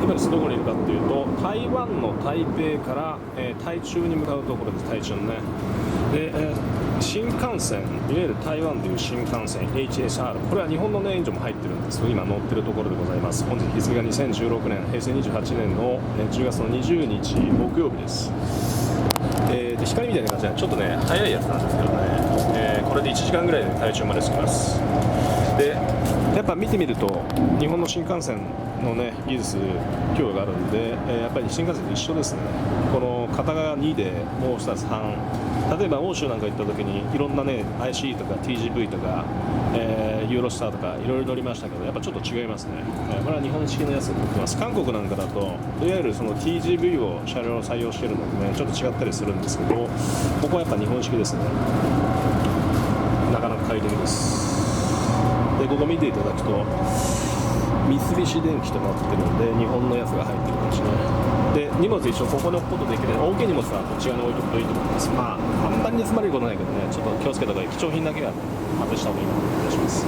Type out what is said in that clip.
今ですどこにいるかっていうと、台湾の台北から、台中に向かうところです。台中ね。で、新幹線、いわゆる台湾という新幹線 THSR、 これは日本の、援助も入ってるんですけど、今乗ってるところでございます。本日日付が2016年平成28年の10月の20日木曜日です。で光みたいな感じでちょっとね早いやつなんですけどね、これで1時間ぐらいで台中まで着きます。でやっぱ見てみると日本の新幹線のね技術供与があるんで、やっぱり新幹線と一緒ですね。この片側2でもう2つ半、例えば欧州なんか行った時にいろんなね ICE とか TGV とか、ユーロスターとかいろいろ乗りましたけど、やっぱちょっと違いますね。これは日本式のやつに乗ってます。韓国なんかだといわゆるその TGV を車両を採用しているのでね、ちょっと違ったりするんですけど、ここはやっぱ日本式ですね。なかなか快適です。でここ見ていただくと三菱電機となってるので日本のやつが入ってるんですね。で荷物一応ここに置くことできるので、大きい荷物はこっち側に置いておくといいと思います。まああんまり積まれることないけどね、ちょっと気をつけた方がいい。貴重品だけは外した方がいいなと思います。